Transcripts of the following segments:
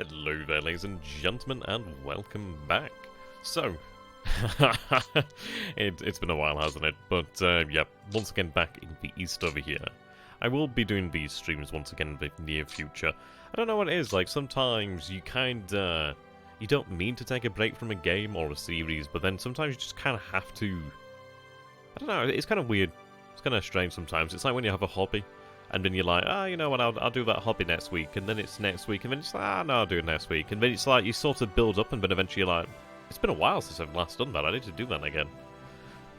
Hello there, ladies and gentlemen, and welcome back. So, it's been a while, hasn't it? But, yeah, once again back in the east over here. I will be doing these streams once again in the near future. I don't know what it is, like, sometimes you you don't mean to take a break from a game or a series, but then sometimes you just kind of have to. I don't know, it's kind of weird. It's kind of strange sometimes. It's like when you have a hobby. And then you're like, you know what, I'll do that hobby next week. And then it's next week. And then it's like, no, I'll do it next week. And then it's like, you sort of build up and then eventually you're like, it's been a while since I've last done that. I need to do that again.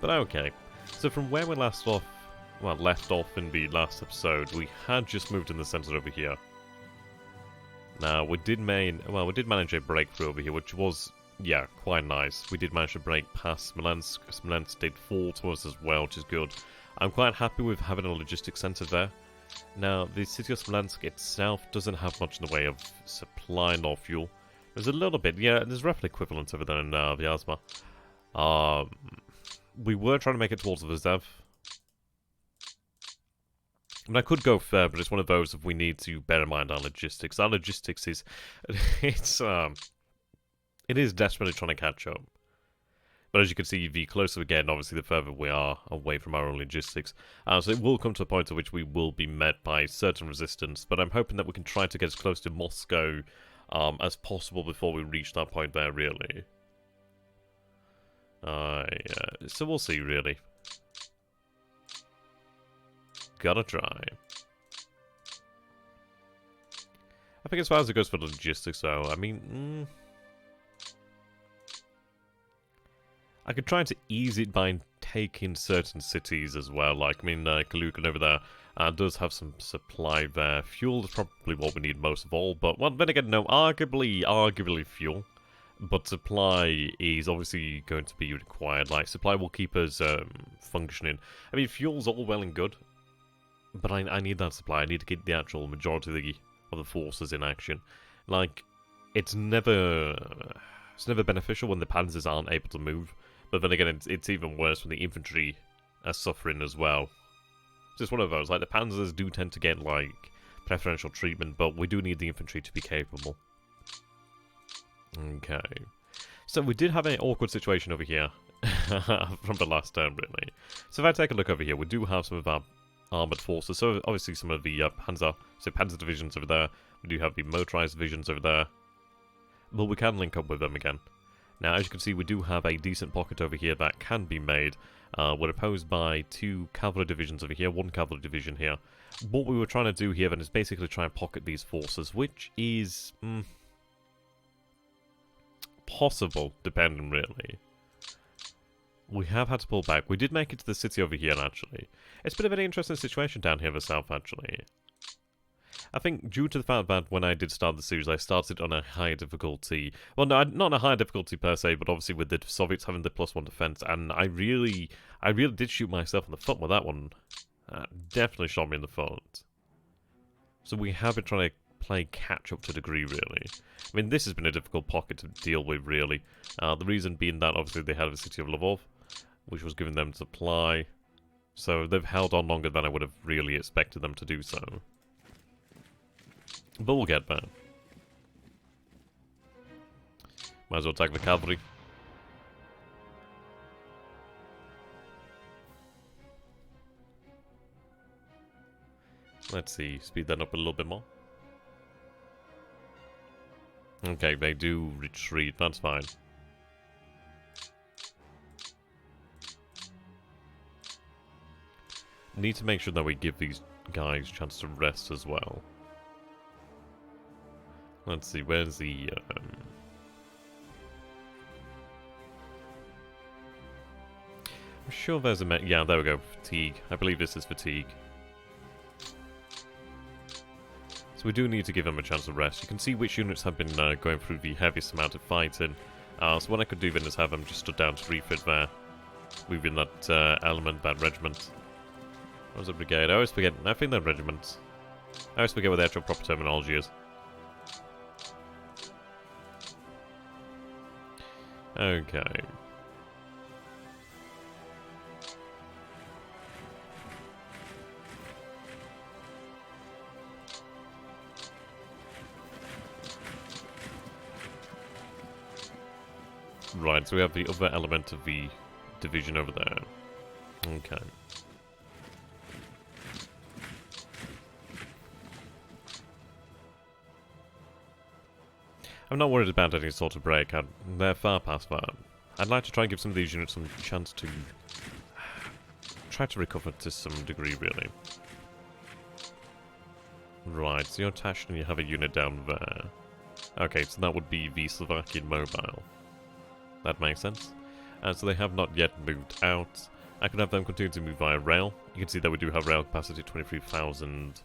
But okay. So from where we left off in the last episode, we had just moved in the center over here. Now, we did manage a breakthrough over here, which was, yeah, quite nice. We did manage to break past Smolensk. Smolensk did fall to us as well, which is good. I'm quite happy with having a logistics center there. Now, the city of Smolensk itself doesn't have much in the way of supply nor fuel. There's a little bit, yeah, there's roughly equivalent over there in Vyazma. We were trying to make it towards the Vzev. And I could go further, but it's one of those if we need to bear in mind our logistics. Our logistics is, it is desperately trying to catch up. But as you can see, the closer we get, and obviously the further we are away from our own logistics. So it will come to a point at which we will be met by certain resistance, but I'm hoping that we can try to get as close to Moscow as possible before we reach that point there, really. So we'll see, really. Gotta try. I think as far as it goes for logistics, though, I mean... I could try to ease it by taking certain cities as well. Like, I mean, Kilgore over there does have some supply there. Fuel is probably what we need most of all. But, well, then again, no, arguably fuel. But supply is obviously going to be required. Like, supply will keep us functioning. I mean, fuel's all well and good. But I need that supply. I need to keep the actual majority of the forces in action. Like, it's never beneficial when the panzers aren't able to move. But then again, it's even worse when the infantry are suffering as well. It's just one of those. Like, the panzers do tend to get, like, preferential treatment, but we do need the infantry to be capable. Okay. So we did have an awkward situation over here from the last turn, really. So if I take a look over here, we do have some of our armoured forces. So obviously some of the Panzer divisions over there. We do have the motorized divisions over there. But we can link up with them again. Now, as you can see, we do have a decent pocket over here that can be made. We're opposed by 2 cavalry divisions over here, 1 cavalry division here. What we were trying to do here then is basically try and pocket these forces, which is possible, depending really. We have had to pull back. We did make it to the city over here, actually. It's been a very interesting situation down here in the south, actually. I think due to the fact that when I did start the series, I started on a higher difficulty. Well, no, not on a higher difficulty per se, but obviously with the Soviets having the +1 defense, and I really did shoot myself in the foot with that one. Definitely shot me in the foot. So we have been trying to play catch-up to a degree, really. I mean, this has been a difficult pocket to deal with, really. The reason being that, obviously, they had the city of Lvov, which was giving them supply. So they've held on longer than I would have really expected them to do so. But we'll get there. Might as well attack the cavalry. Let's see, speed that up a little bit more. Okay, they do retreat, that's fine. Need to make sure that we give these guys a chance to rest as well. Let's see, where's the, I'm sure there's a yeah, there we go, fatigue. I believe this is fatigue. So we do need to give them a chance to rest. You can see which units have been going through the heaviest amount of fighting. So what I could do then is have them just stood down to refit there. Moving that element, that regiment. What was it, brigade? I always forget, I think they're regiments. I always forget what the actual proper terminology is. Okay. Right, so we have the other element of the division over there. Okay. I'm not worried about any sort of break. They're far past that. I'd like to try and give some of these units some chance to try to recover to some degree, really. Right, so you're attached and you have a unit down there. Okay, so that would be the Slovakian mobile. That makes sense. So they have not yet moved out. I could have them continue to move via rail. You can see that we do have rail capacity, 23,000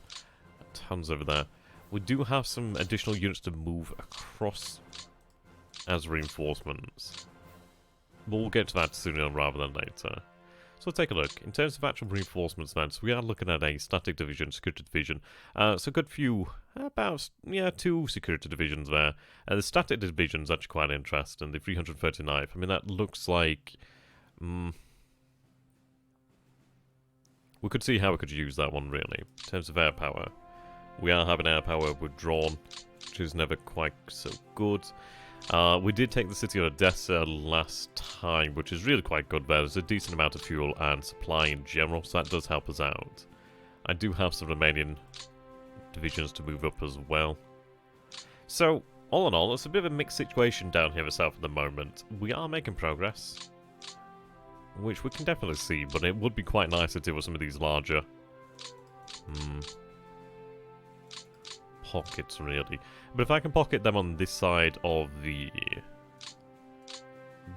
tons over there. We do have some additional units to move across as reinforcements. We'll get to that sooner rather than later. So take a look. In terms of actual reinforcements then, so we are looking at a static division, security division. So a good few, about, yeah, 2 security divisions there. The static division is actually quite interesting, the 339th. I mean, that looks like... we could see how we could use that one, really. In terms of air power. We are having air power withdrawn, which is never quite so good. We did take the city of Odessa last time, which is really quite good there. There's a decent amount of fuel and supply in general, so that does help us out. I do have some Romanian divisions to move up as well. So, all in all, it's a bit of a mixed situation down here south at the moment. We are making progress, which we can definitely see, but it would be quite nice to deal with some of these larger pockets, really. But if I can pocket them on this side of the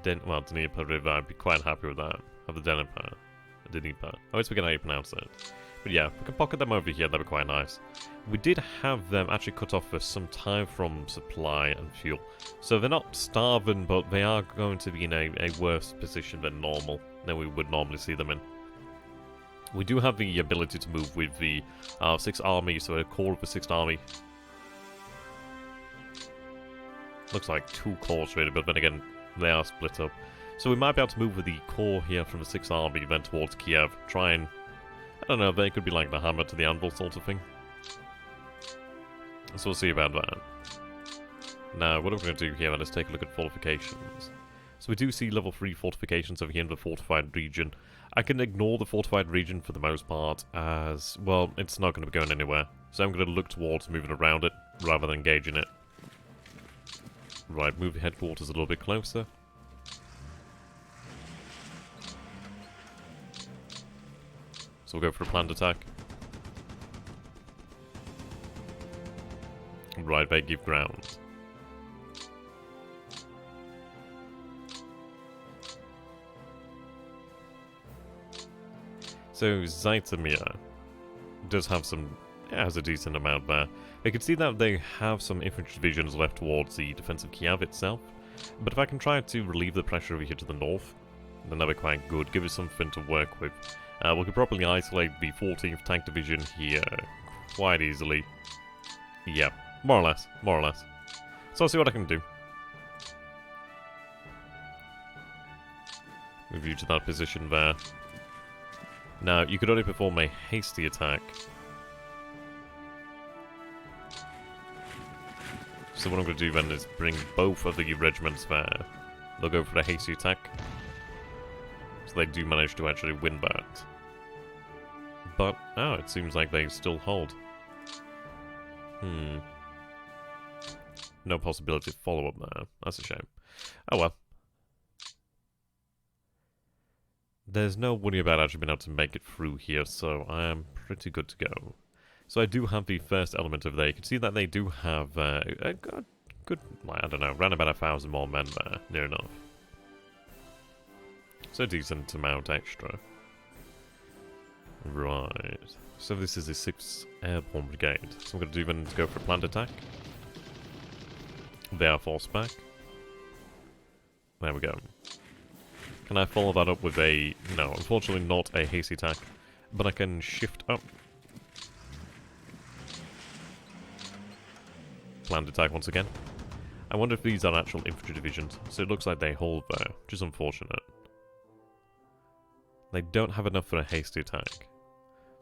Dnieper River, I'd be quite happy with that. Of the Dnieper. I always forget how you pronounce it. But yeah, if we can pocket them over here, that'd be quite nice. We did have them actually cut off for some time from supply and fuel. So they're not starving, but they are going to be in a worse position than normal, than we would normally see them in. We do have the ability to move with the 6th Army, so a core of the 6th Army. Looks like 2 cores really, but then again, they are split up. So we might be able to move with the core here from the 6th Army, then towards Kiev. Try and, I don't know, they could be like the hammer to the anvil sort of thing. So we'll see about that. Now, what I'm going to do here, let's take a look at fortifications. So we do see level 3 fortifications over here in the fortified region. I can ignore the fortified region for the most part, as, well, it's not going to be going anywhere. So I'm going to look towards moving around it, rather than engaging it. Right, move the headquarters a little bit closer. So we'll go for a planned attack. Right, they give ground. So Zaitamir does have some, has a decent amount there. I can see that they have some infantry divisions left towards the defense of Kiev itself, but if I can try to relieve the pressure over here to the north, then that'll be quite good, give us something to work with. We could probably isolate the 14th Tank Division here quite easily. Yeah, more or less, more or less. So I'll see what I can do. Move you to that position there. Now, you could only perform a hasty attack. So what I'm going to do then is bring both of the regiments there. They'll go for the hasty attack. So they do manage to actually win that. But, oh, it seems like they still hold. No possibility of follow-up there. That's a shame. Oh well. There's no worry about actually being able to make it through here, so I am pretty good to go. So I do have the first element over there. You can see that they do have a good, I don't know, around about 1,000 more men there, near enough. So a decent amount extra. Right. So this is the 6th Airborne Brigade. So I'm going to even go for a planned attack. They are forced back. There we go. Can I follow that up with a... No, unfortunately not a hasty attack. But I can shift up. Planned attack once again. I wonder if these are actual infantry divisions. So it looks like they hold there, which is unfortunate. They don't have enough for a hasty attack.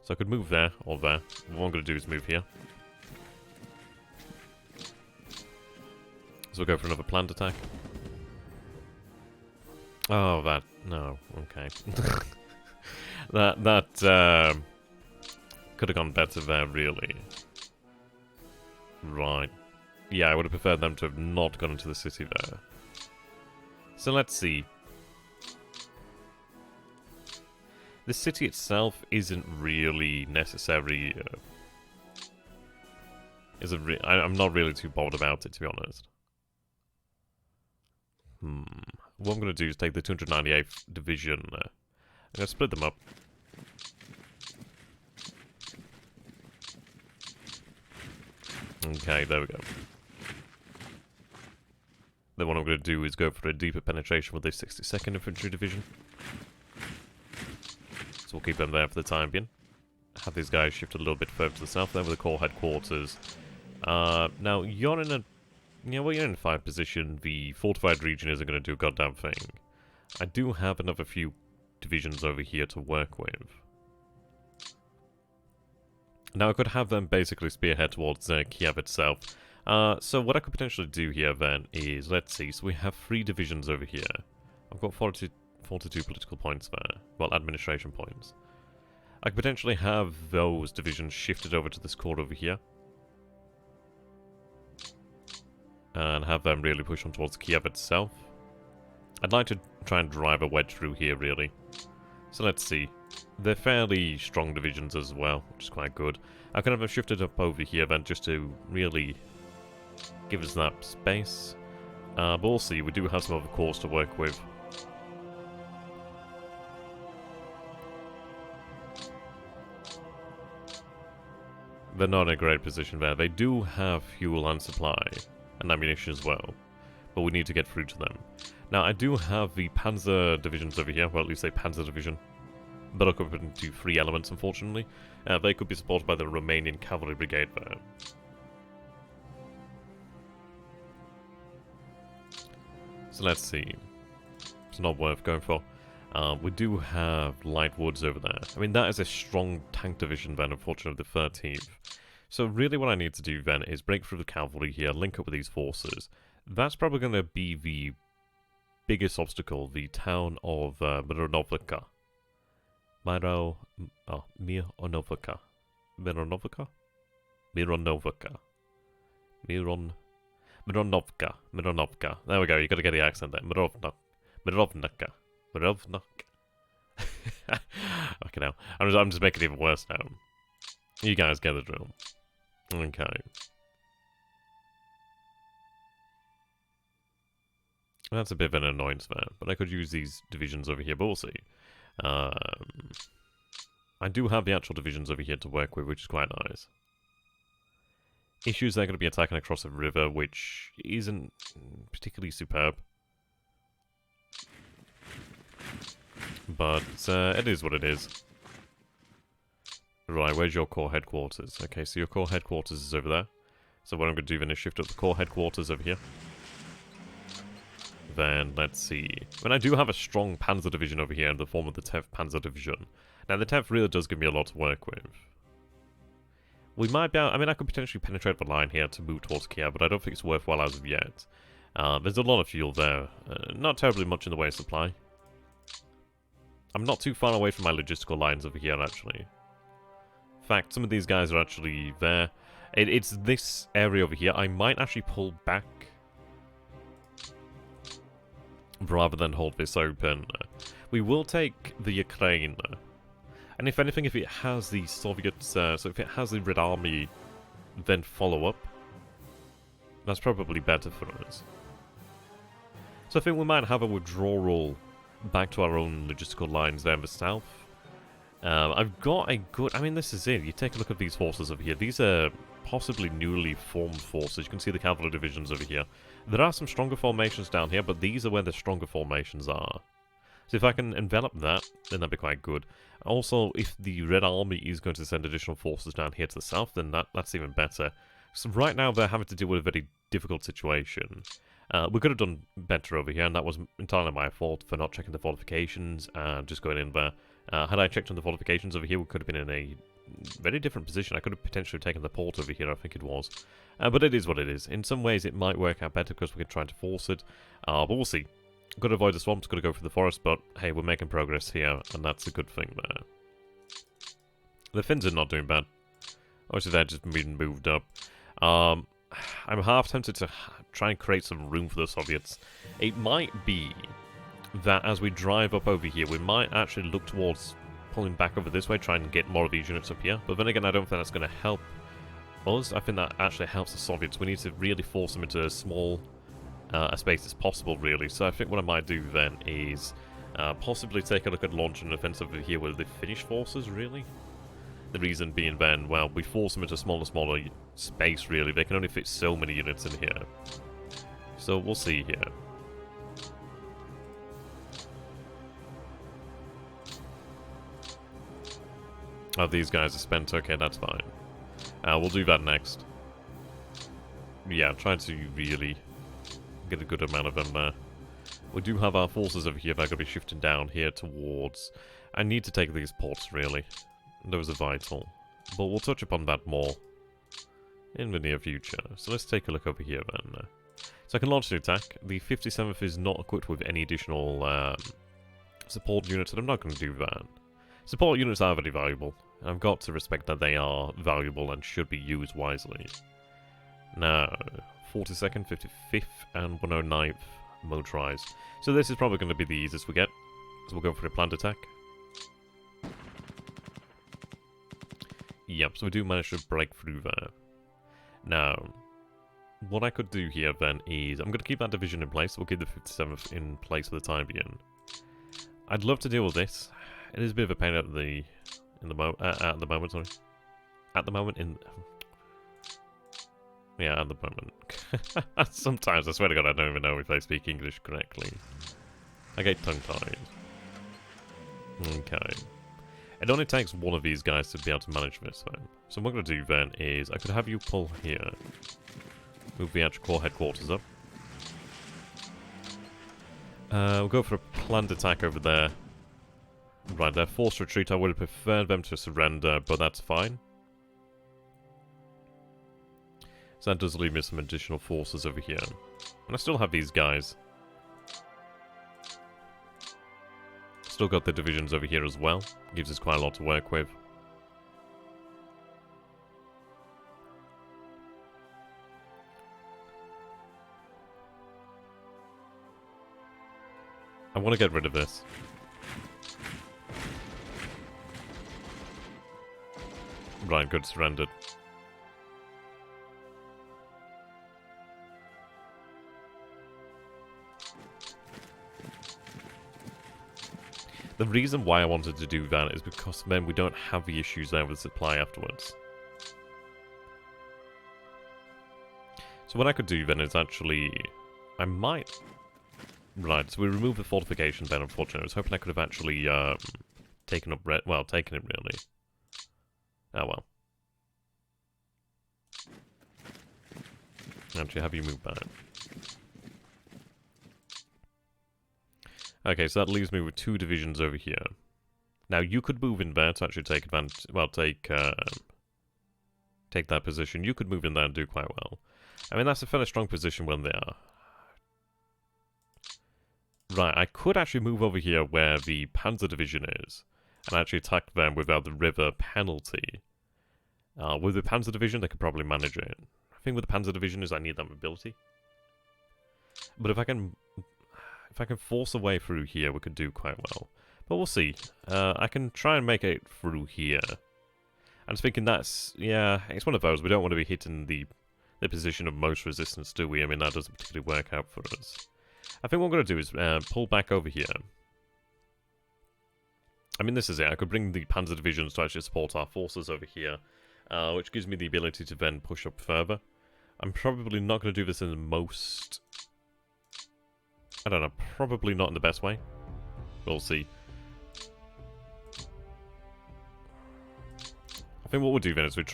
So I could move there, or there. What I'm going to do is move here. So we'll go for another planned attack. Oh, that... No, okay. that could have gone better there, really. Right. Yeah, I would have preferred them to have not gone into the city there. So let's see. The city itself isn't really necessary. I'm not really too bothered about it, to be honest. What I'm going to do is take the 298th Division. I'm going to split them up. Okay, there we go. Then what I'm going to do is go for a deeper penetration with the 62nd Infantry Division. So we'll keep them there for the time being. Have these guys shift a little bit further to the south there with the Corps headquarters. Now, you're in a... Yeah, well, you're in a fine position. The fortified region isn't going to do a goddamn thing. I do have another few divisions over here to work with. Now, I could have them basically spearhead towards Kiev itself. So what I could potentially do here, then, is... Let's see. So we have 3 divisions over here. I've got 42 political points there. Well, administration points. I could potentially have those divisions shifted over to this corps over here. And have them really push on towards Kiev itself. I'd like to try and drive a wedge through here, really. So let's see. They're fairly strong divisions as well, which is quite good. I can have them shifted up over here then, just to really give us that space. But we'll see, we do have some other corps to work with. They're not in a great position there. They do have fuel and supply, and ammunition as well, but we need to get through to them. Now, I do have the Panzer divisions over here, well, at least a Panzer division, but I'll go into 3 elements, unfortunately. They could be supported by the Romanian Cavalry Brigade there. So let's see. It's not worth going for. We do have light woods over there. I mean, that is a strong tank division then, unfortunately, the 13th. So really what I need to do then is break through the cavalry here, link up with these forces. That's probably going to be the biggest obstacle, the town of Mironovka. Mironovka. Mironovka. There we go, you got to get the accent there. Mirovnaka. Okay, now I'm just making it even worse now. You guys get the drill. Okay. That's a bit of an annoyance there, but I could use these divisions over here, but we'll see. I do have the actual divisions over here to work with, which is quite nice. Issues, they're going to be attacking across the river, which isn't particularly superb. But it is what it is. Right, where's your core headquarters? Okay, so your core headquarters is over there. So what I'm going to do then is shift up the core headquarters over here. Then, let's see. I mean, I do have a strong Panzer division over here in the form of the 10th Panzer Division. Now, the 10th really does give me a lot to work with. We might be able... I mean, I could potentially penetrate the line here to move towards Kiev, but I don't think it's worthwhile as of yet. There's a lot of fuel there. Not terribly much in the way of supply. I'm not too far away from my logistical lines over here, actually. In fact, some of these guys are actually there. It's this area over here. I might actually pull back rather than hold this open. We will take the Ukraine. And if anything, if it has the Soviets, so if it has the Red Army, then follow up, that's probably better for us. So I think we might have a withdrawal back to our own logistical lines there in the south. I've got a good... I mean, this is it. You take a look at these forces over here. These are possibly newly formed forces. You can see the cavalry divisions over here. There are some stronger formations down here, but these are where the stronger formations are. So if I can envelop that, then that'd be quite good. Also, if the Red Army is going to send additional forces down here to the south, then that's even better. So right now they're having to deal with a very difficult situation. We could have done better over here, and that was entirely my fault for not checking the fortifications and just going in there. Had I checked on the fortifications over here, we could have been in a very different position. I could have potentially taken the port over here, I think it was. But it is what it is. In some ways, it might work out better because we're trying to force it. But we'll see. Gotta avoid the swamps, gotta go through the forest, but hey, we're making progress here, and that's a good thing there. The Finns are not doing bad. Obviously, they're just being moved up. I'm half tempted to try and create some room for the Soviets. It might be that as we drive up over here, we might actually look towards pulling back over this way, trying to get more of these units up here. But then again, I don't think that's going to help us. I think that actually helps the Soviets. We need to really force them into as small a space as possible, really. So I think what I might do then is possibly take a look at launching an offensive over here with the Finnish forces, really. The reason being then, well, we force them into smaller space, really. They can only fit so many units in here. So we'll see here. Oh, these guys are spent. Okay, that's fine. We'll do that next. Yeah, try to really get a good amount of them there. We do have our forces over here that are going to be shifting down here towards... I need to take these ports, really. Those are vital. But we'll touch upon that more in the near future. So let's take a look over here then. So I can launch an attack. The 57th is not equipped with any additional support units, and I'm not going to do that. Support units are very valuable. I've got to respect that they are valuable and should be used wisely. Now, 42nd, 55th, and 109th motorized. So this is probably going to be the easiest we get. So we'll go for a planned attack. Yep, so we do manage to break through there. Now, what I could do here then is, I'm going to keep that division in place. We'll keep the 57th in place for the time being. I'd love to deal with this. It is a bit of a pain at the moment. Sorry, at the moment yeah, at the moment. Sometimes I swear to God, I don't even know if I speak English correctly. I get tongue-tied. Okay. It only takes one of these guys to be able to manage this then. So what I'm going to do then is, I could have you pull here. Move the actual core headquarters up. We'll go for a planned attack over there. Right, they're forced retreat. I would have preferred them to surrender, but that's fine. So that does leave me some additional forces over here. And I still have these guys. Still got the divisions over here as well. Gives us quite a lot to work with. I want to get rid of this. Right, good, surrendered. The reason why I wanted to do that is because then we don't have the issues there with supply afterwards. So what I could do then is actually... I might... Right, so we remove the fortification then, unfortunately. I was hoping I could have actually taken up... Well, taken it, really. Oh well. Actually, have you move back. Okay, so that leaves me with 2 divisions over here. Now, you could move in there to actually take advantage... Well, take that position. You could move in there and do quite well. I mean, that's a fairly strong position when they are. Right, I could actually move over here where the Panzer Division is, and actually attack them without the river penalty. With the Panzer Division, they could probably manage it. The thing with the Panzer Division is I need that mobility. But if I can force a way through here, we could do quite well. But we'll see. I can try and make it through here. I'm just thinking that's... Yeah, it's one of those. We don't want to be hitting the position of most resistance, do we? I mean, that doesn't particularly work out for us. I think what I'm going to do is pull back over here. I mean, this is it. I could bring the Panzer Divisions to actually support our forces over here, which gives me the ability to then push up further. I'm probably not going to do this in the most... I don't know, probably not in the best way. We'll see. I think what we'll do then is we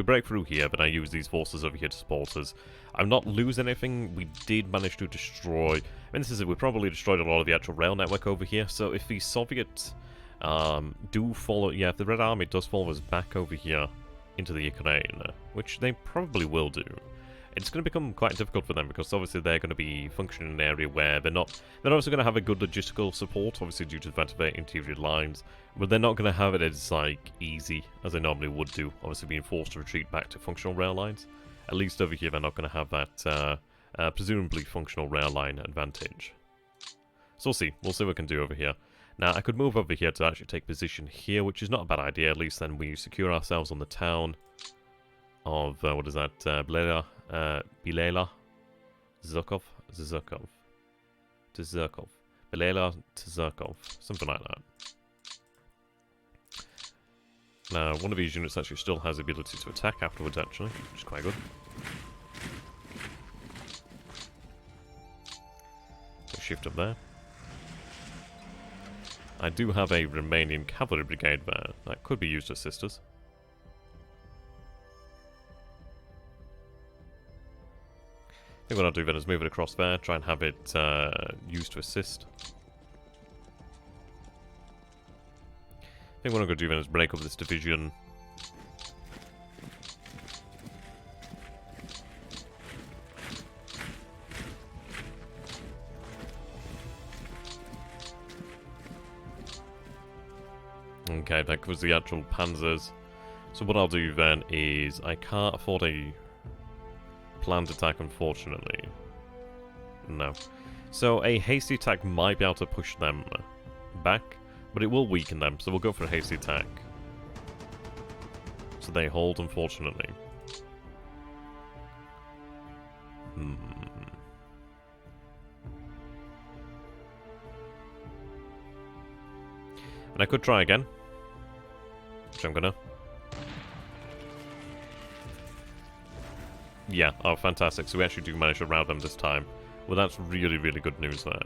break through here, but I use these forces over here to support us. I'm not losing anything. We did manage to destroy... I mean, this is it. We probably destroyed a lot of the actual rail network over here. So if the Soviets do follow... Yeah, if the Red Army does follow us back over here into the Ukraine, which they probably will do, it's going to become quite difficult for them because obviously they're going to be functioning in an area where they're not. They're also going to have a good logistical support, obviously due to the fact of their interior lines, but they're not going to have it as like easy as they normally would do. Obviously, being forced to retreat back to functional rail lines. At least over here, they're not going to have that presumably functional rail line advantage. So we'll see. We'll see what we can do over here. Now, I could move over here to actually take position here, which is not a bad idea. At least then we secure ourselves on the town of, what is that, Bilela, Zukov, Bilela Tzurkov, something like that. Now, one of these units actually still has the ability to attack afterwards, actually, which is quite good. So shift up there. I do have a Romanian cavalry brigade there that could be used to assist us. I think what I'll do then is move it across there, try and have it used to assist. I think what I'm going to do then is break up this division. Okay, that covers the actual panzers. So what I'll do then is, I can't afford a planned attack, unfortunately. No. So a hasty attack might be able to push them back, but it will weaken them, so we'll go for a hasty attack. So they hold, unfortunately. And I could try again, which I'm gonna. Yeah, oh fantastic, so we actually do manage to rout them this time. Well, that's really, really good news there.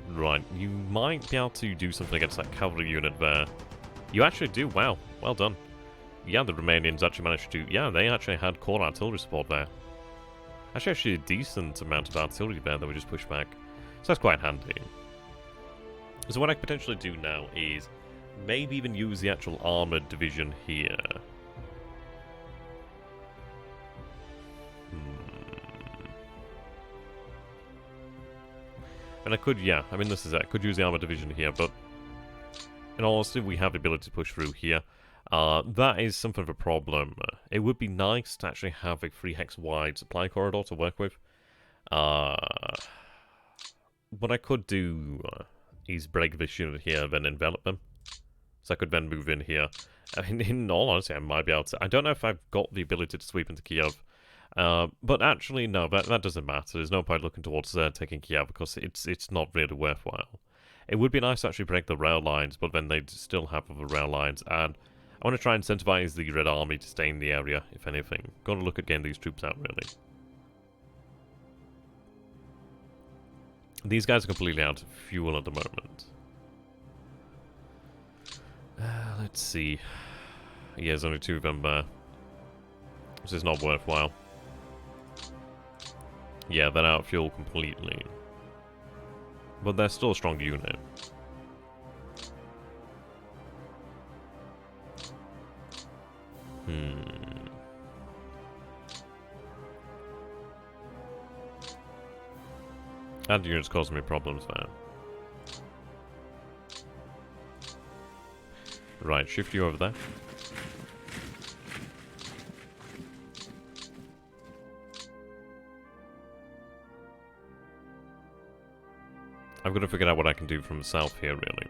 Right, you might be able to do something against that cavalry unit there. You actually do, wow, well done. Yeah, the Romanians actually managed to do, yeah, they actually had core artillery support there. Actually a decent amount of artillery there that we just pushed back. So that's quite handy. So what I could potentially do now is maybe even use the actual armoured division here. And I could, yeah, I mean this is it. I could use the armoured division here, but in all honesty, we have the ability to push through here. That is something of a problem. It would be nice to actually have a 3 hex wide supply corridor to work with. What I could do is break this unit here, then envelop them. So I could then move in here. I mean, in all honesty, I might be able to. I don't know if I've got the ability to sweep into Kiev. But actually, no, that doesn't matter. There's no point looking towards taking Kiev because it's not really worthwhile. It would be nice to actually break the rail lines, but then they'd still have other rail lines, and I want to try and incentivize the Red Army to stay in the area, if anything. Got to look at getting these troops out, really. These guys are completely out of fuel at the moment. Let's see. Yeah, there's only 2 of them there. This is not worthwhile. Yeah, they're out of fuel completely. But they're still a strong unit. That unit's causing me problems there. Right, shift you over there. I've got to figure out what I can do from the south here, really.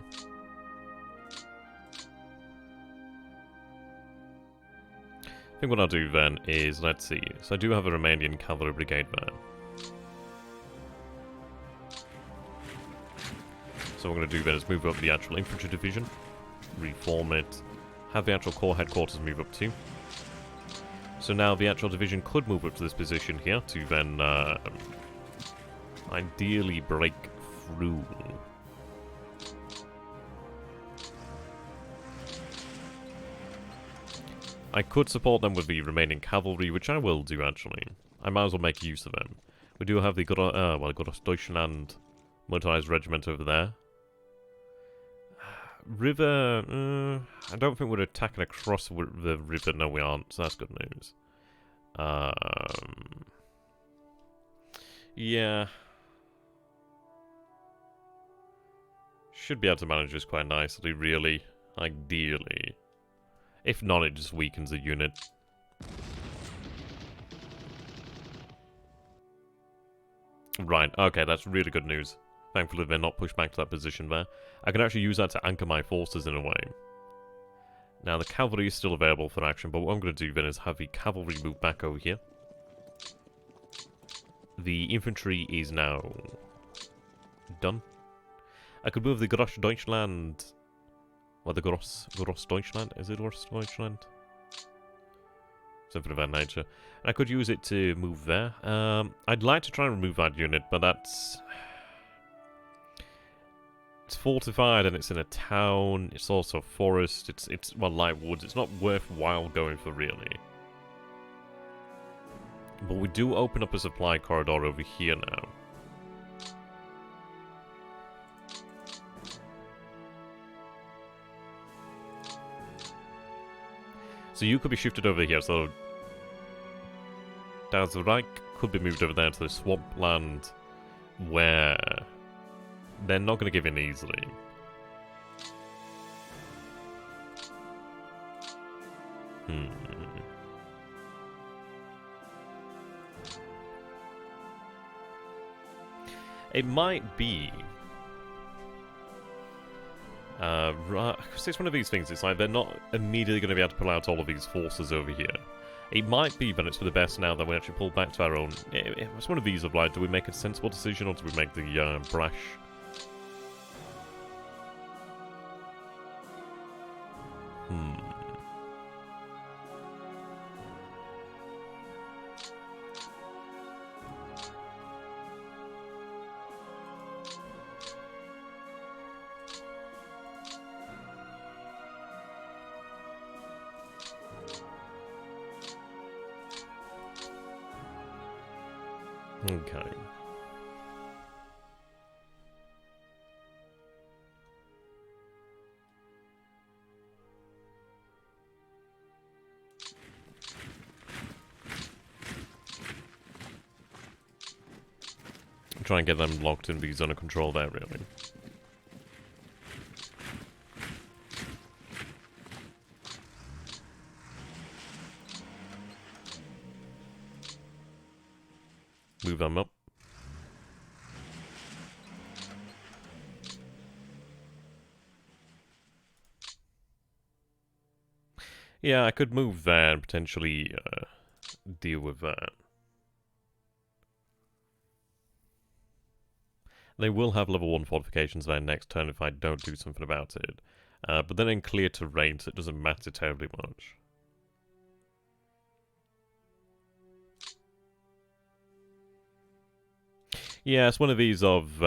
I think what I'll do then is, let's see. So I do have a Romanian cavalry brigade there. So what we're going to do then is move up the actual infantry division, reform it, have the actual corps headquarters move up too. So now the actual division could move up to this position here to then ideally break through. I could support them with the remaining cavalry, which I will do actually. I might as well make use of them. We do have the Deutschland motorized regiment over there. River, I don't think we're attacking across the river. No, we aren't, so that's good news. Yeah. Should be able to manage this quite nicely, really. Ideally. If not, it just weakens the unit. Right, okay, that's really good news. Thankfully they're not pushed back to that position there. I can actually use that to anchor my forces in a way. Now the cavalry is still available for action, but what I'm going to do then is have the cavalry move back over here. The infantry is now done. I could move the Gross Deutschland. Well, the Gross Deutschland? Is it Gross Deutschland? Something of that nature. And I could use it to move there. I'd like to try and remove that unit, but that's... It's fortified and it's in a town. It's also a forest. It's well, light woods. It's not worthwhile going for, really. But we do open up a supply corridor over here now. So you could be shifted over here, so Das Reich could be moved over there to the swampland where they're not going to give in easily. It might be... it's one of these things, it's like they're not immediately going to be able to pull out all of these forces over here. It might be that it's for the best now that we actually pull back to our own... It's one of these of like, do we make a sensible decision or do we make the brash? Okay. Try and get them locked in the zone of control there, really. Move them up. Yeah, I could move there and potentially deal with that. They will have level 1 fortifications there next turn if I don't do something about it. But then in clear terrain, so it doesn't matter terribly much. Yeah, it's one of these of...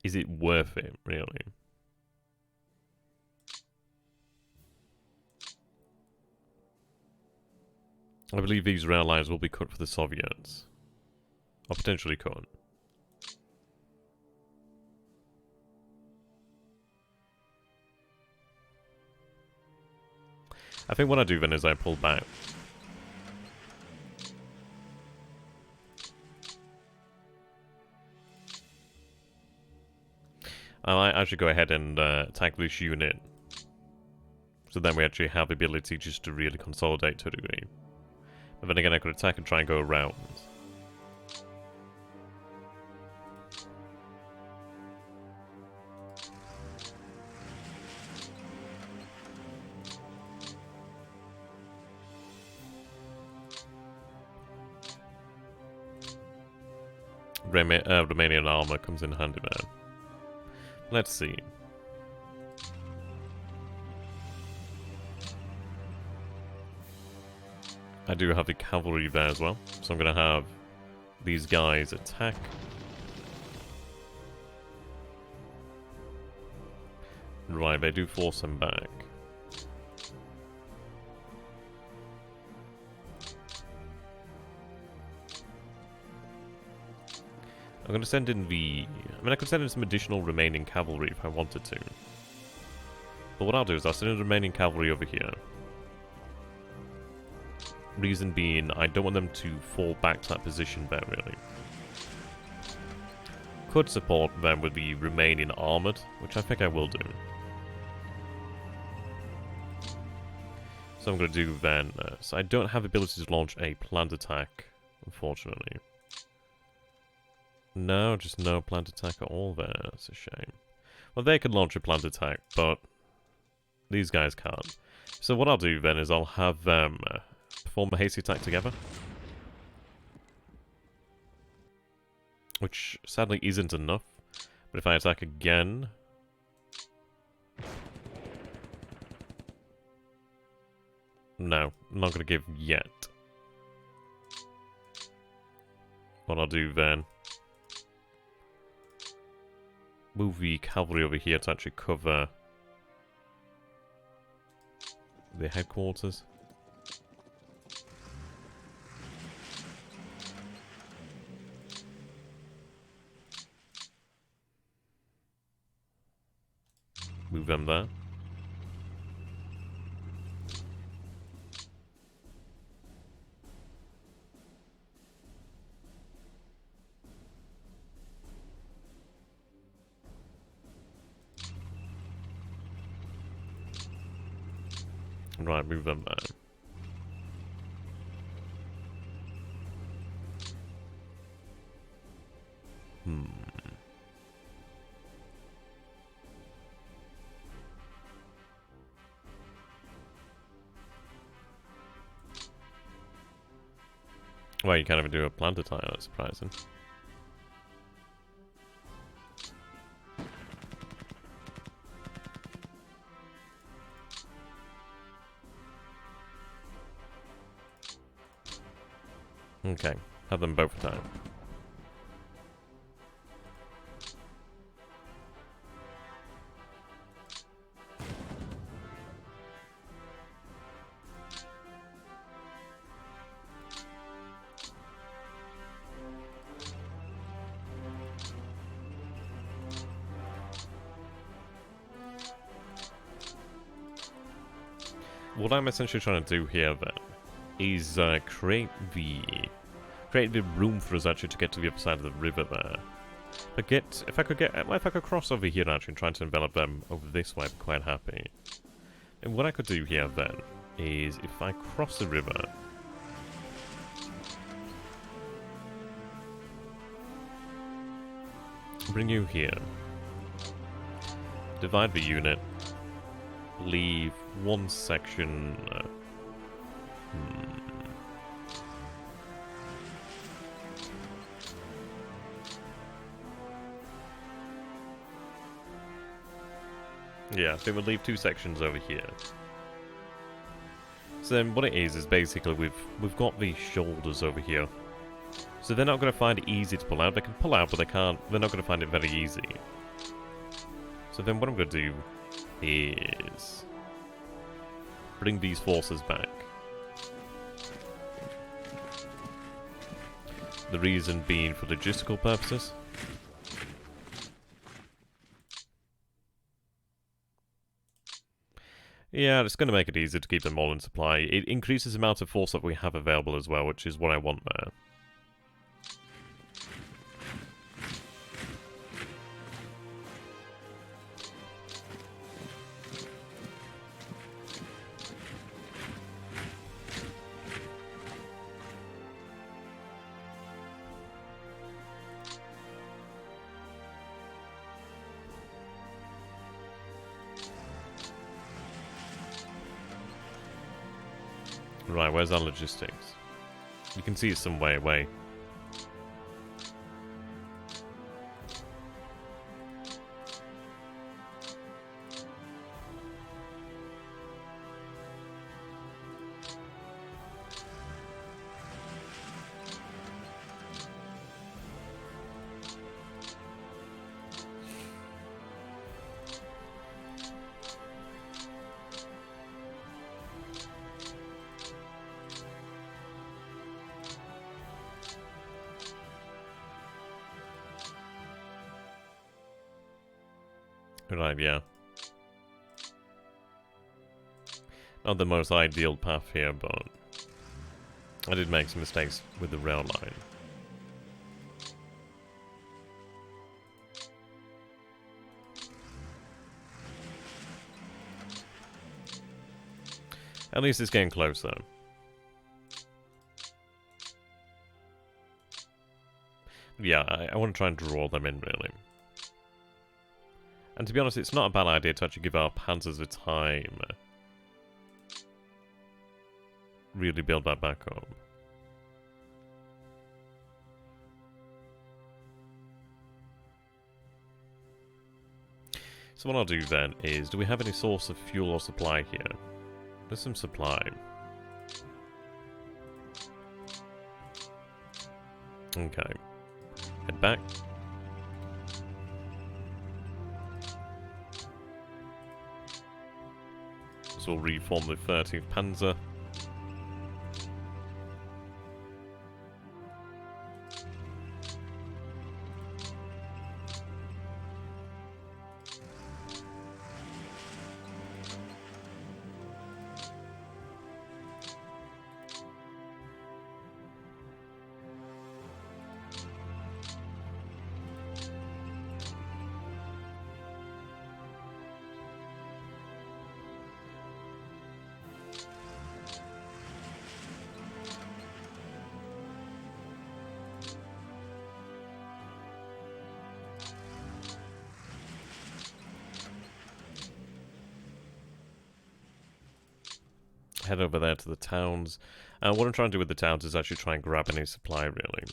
is it worth it, really? I believe these rail lines will be cut for the Soviets. Or potentially cut. I think what I do then is I pull back. I might actually go ahead and attack this unit. So then we actually have the ability just to really consolidate to a degree. But then again I could attack and try and go around. Romanian armor comes in handy there. Let's see. I do have the cavalry there as well, so I'm going to have these guys attack. Right, they do force them back. I'm going to send in the... I mean, I could send in some additional remaining cavalry if I wanted to. But what I'll do is I'll send in the remaining cavalry over here. Reason being, I don't want them to fall back to that position there, really. Could support them with the remaining armoured, which I think I will do. So I'm going to do then, so I don't have the ability to launch a planned attack, unfortunately. No, just no planned attack at all there, that's a shame. Well, they could launch a planned attack, but these guys can't. So what I'll do then is I'll have them perform a hasty attack together. Which sadly isn't enough. But if I attack again... No, I'm not going to give yet. What I'll do then... Move the cavalry over here to actually cover the headquarters. Move them there. Right, move them there. Well, you can't even do a planned attack, that's surprising. Okay, have them both attack. What I'm essentially trying to do here then is create the room for us actually to get to the other side of the river there. But if I could cross over here actually and try to envelop them over this way, I'd be quite happy. And what I could do here then is if I cross the river, bring you here, divide the unit, leave one section. Yeah, they would leave two sections over here. So then what it is basically we've got these shoulders over here. So they're not going to find it easy to pull out. They can pull out, but they're not going to find it very easy. So then what I'm going to do is bring these forces back. The reason being for logistical purposes. Yeah, it's going to make it easier to keep them all in supply. It increases the amount of force that we have available as well, which is what I want there. Right, where's our logistics? You can see it's some way away. Right, yeah. Not the most ideal path here, but I did make some mistakes with the rail line. At least it's getting closer. Yeah, I want to try and draw them in, really. And to be honest, it's not a bad idea to actually give our panzers a time. Really build that back up. So what I'll do then is, do we have any source of fuel or supply here? There's some supply. Okay. Head back. So we'll reform the 13th Panzer. Head over there to the towns. What I'm trying to do with the towns is actually try and grab any supply, really.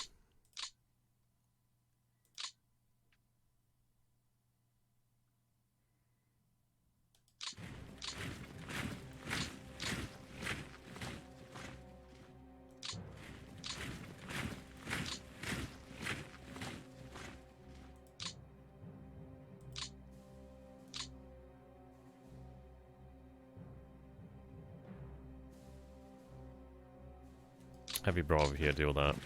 Heavy Bravo here, deal with that.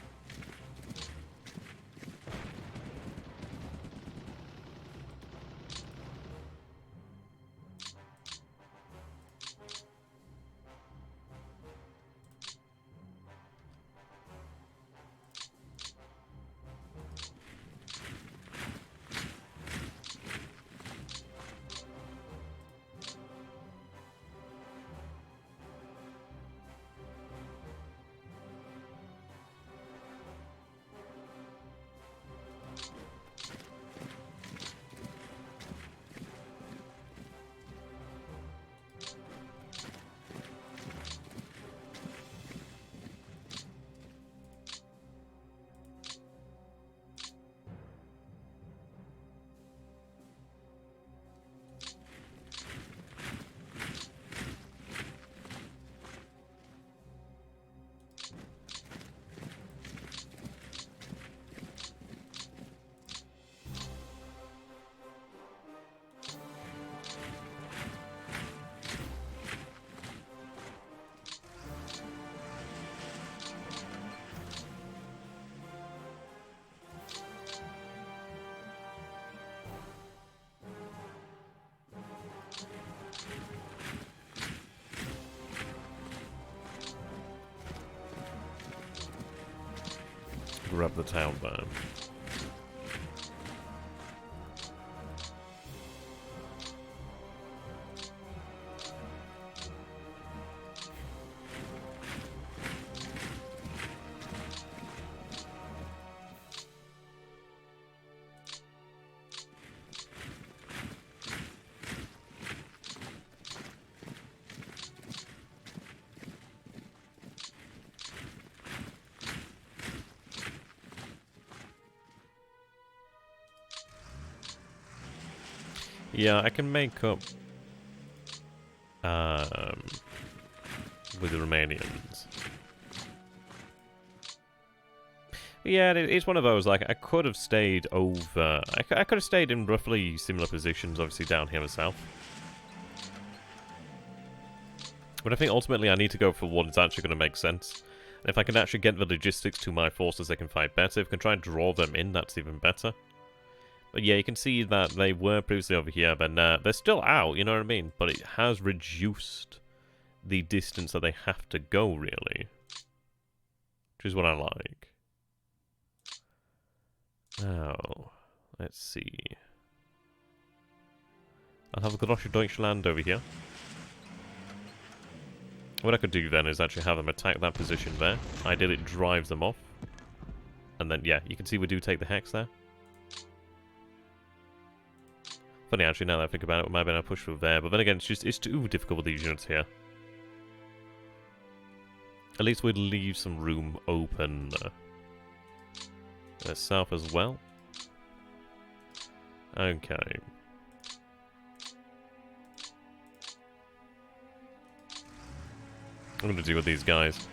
Grab the town there. Yeah, I can make up with the Romanians. Yeah, it's one of those, like, I could have stayed over... I could have stayed in roughly similar positions, obviously, down here in the south. But I think ultimately I need to go for one that's actually going to make sense. And if I can actually get the logistics to my forces, they can fight better. If I can try and draw them in, that's even better. But yeah, you can see that they were previously over here, but they're still out, you know what I mean? But it has reduced the distance that they have to go, really. which is what I like. Now, let's see. I'll have a Grosse Deutschland over here. What I could do then is actually have them attack that position there. Ideally, it drives them off. And then, yeah, you can see we do take the hex there. Funny, actually, now that I think about it, we might be able to push through there. But then again, it's too difficult with these units here. At least we'd leave some room open south as well. Okay. I'm going to deal with these guys.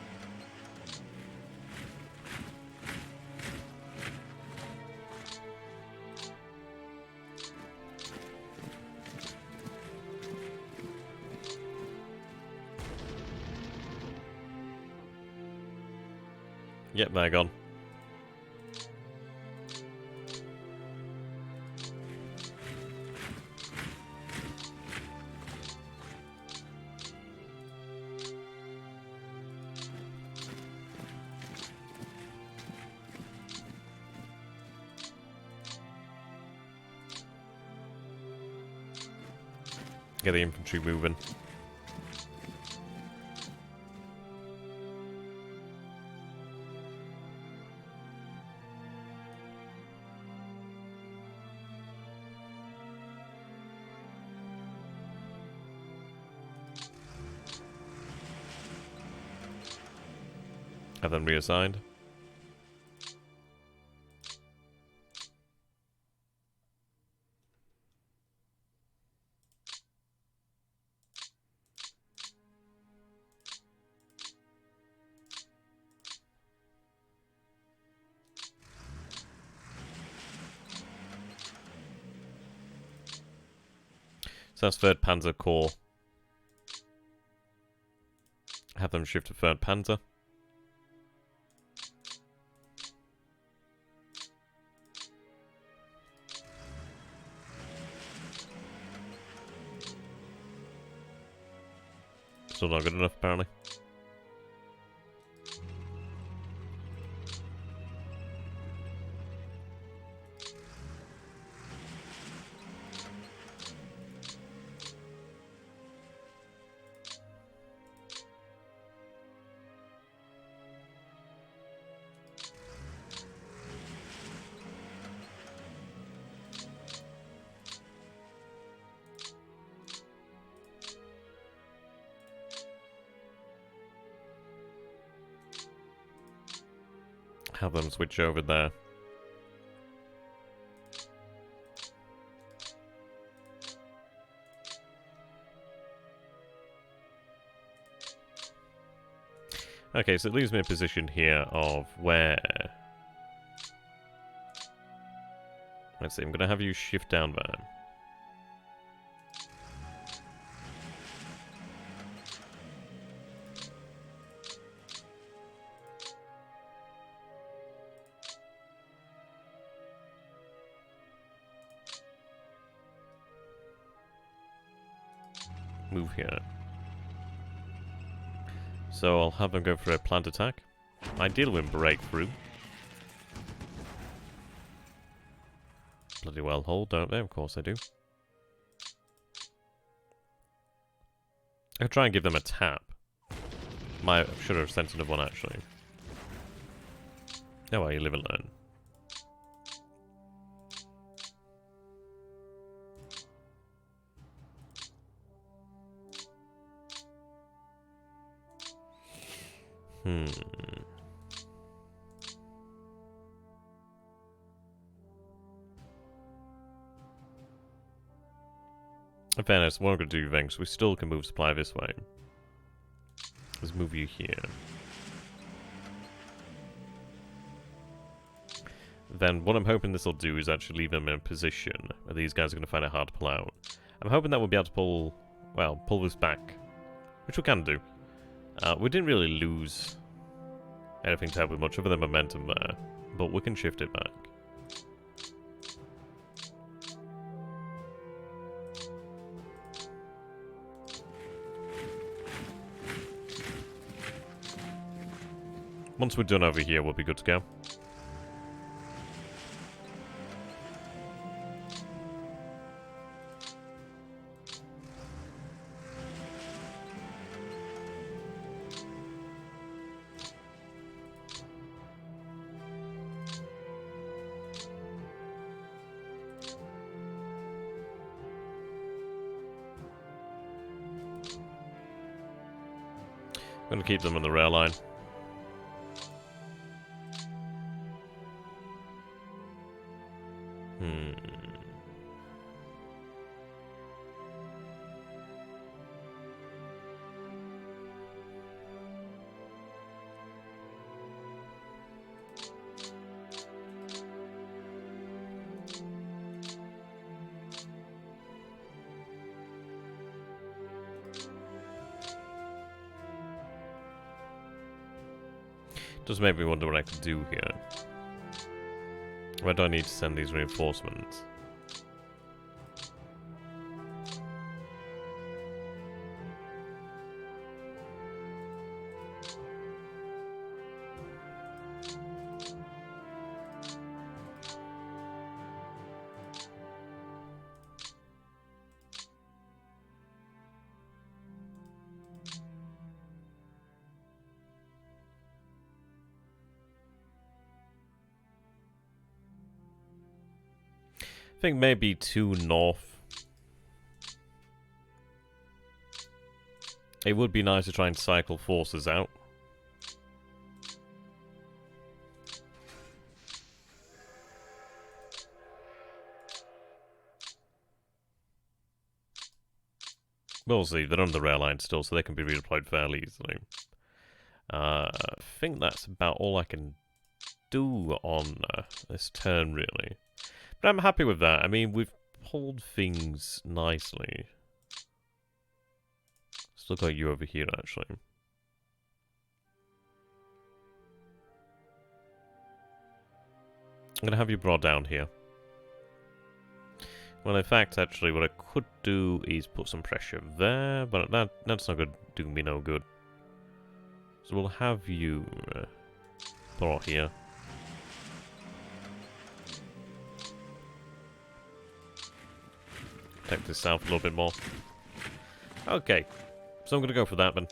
Yep, they're gone. Get the infantry moving. Have them reassigned. So that's 3rd Panzer Corps. Have them shift to 3rd Panzer. Still not good enough, apparently. Have them switch over there. Okay, so it leaves me in a position here of where... Let's see, I'm going to have you shift down there. Move here. So I'll have them go for a plant attack. Ideally win breakthrough. Bloody well hold, don't they? Of course they do. I could try and give them a tap. I should have sent another one actually. Oh well, you live and learn. In fairness, what I'm going to do then, because we still can move supply this way. Let's move you here. Then what I'm hoping this will do is actually leave them in a position where these guys are going to find it hard to pull out. I'm hoping that we'll be able to pull, well, pull this back. Which we can do. We didn't really lose anything terribly much other than momentum there, but we can shift it back. Once we're done over here, we'll be good to go. I'm going to keep them on the rail line. Does make me wonder what I could do here. Where do I need to send these reinforcements? I think maybe 2 north. It would be nice to try and cycle forces out. We'll see. They're on the rail line still, so they can be redeployed fairly easily. I think that's about all I can do on this turn, really. But I'm happy with that. I mean, we've pulled things nicely. Still got you over here, actually. I'm going to have you brought down here. Well, in fact, actually, what I could do is put some pressure there, but that's not going to do me no good. So we'll have you brought here. Take this south a little bit more. Okay, so I'm going to go for that then.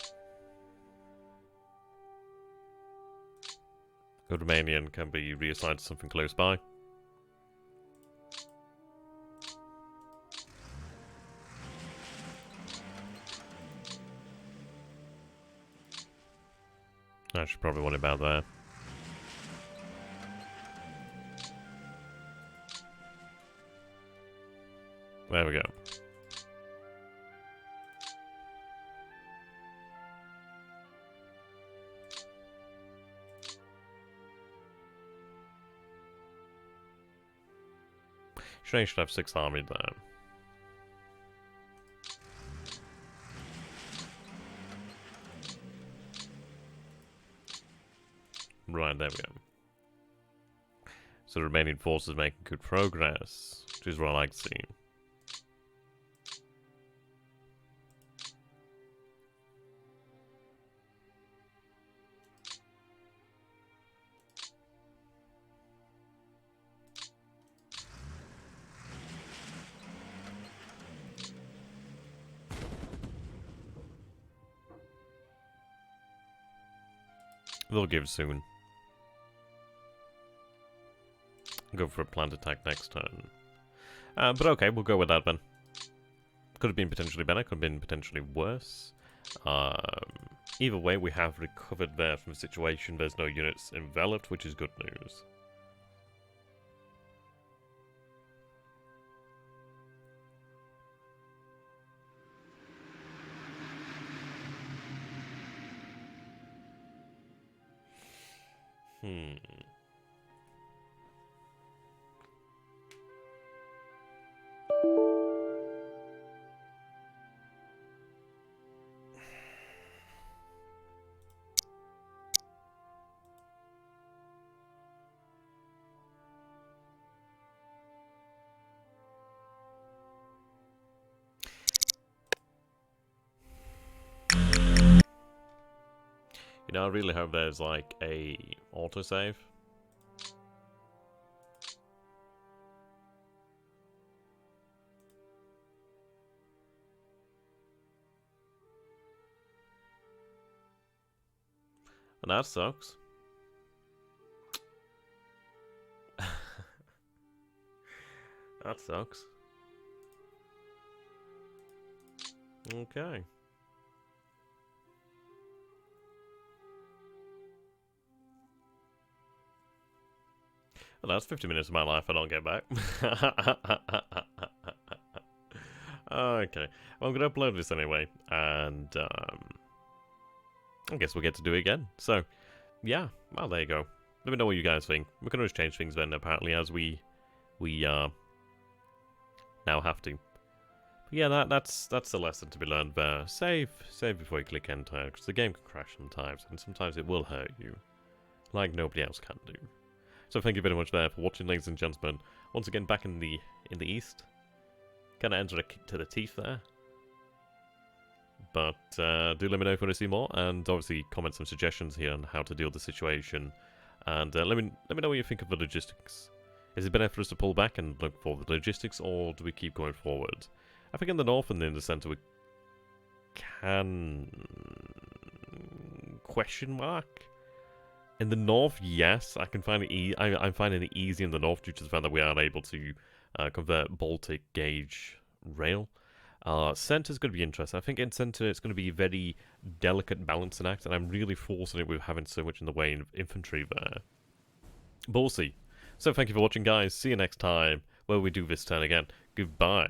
Go to Romanian can be reassigned to something close by. I should probably want it about there. There we go. Should have 6 army there. Right, there we go. So the remaining forces making good progress, which is what I like to see. They'll give soon. Go for a planned attack next turn. But okay, we'll go with that then. Could have been potentially better, could have been potentially worse. Either way, we have recovered there from the situation. There's no units enveloped, which is good news. You I really hope there's like a autosave. And that sucks. That sucks. Okay. Well, that's 50 minutes of my life I don't get back. Okay. Well, I'm going to upload this anyway, and I guess we'll get to do it again. So, yeah, well, there you go. Let me know what you guys think. We can always change things then, apparently, as we now have to. But yeah, that's the lesson to be learned there. Save before you click enter, because the game can crash sometimes, and sometimes it will hurt you, like nobody else can do. So thank you very much there for watching, ladies and gentlemen. Once again, back in the east. Kind of enter a kick to the teeth there. But do let me know if you want to see more, and obviously comment some suggestions here on how to deal with the situation. And let me know what you think of the logistics. Is it better for us to pull back and look for the logistics, or do we keep going forward? I think in the north and in the centre we can... question mark? In the north, yes, I can find it. I'm finding it easy in the north due to the fact that we are able to convert Baltic gauge rail. Centre's going to be interesting. I think in centre it's going to be a very delicate balancing act, and I'm really forcing it with having so much in the way of infantry there. But we'll see. So thank you for watching, guys. See you next time where we do this turn again. Goodbye.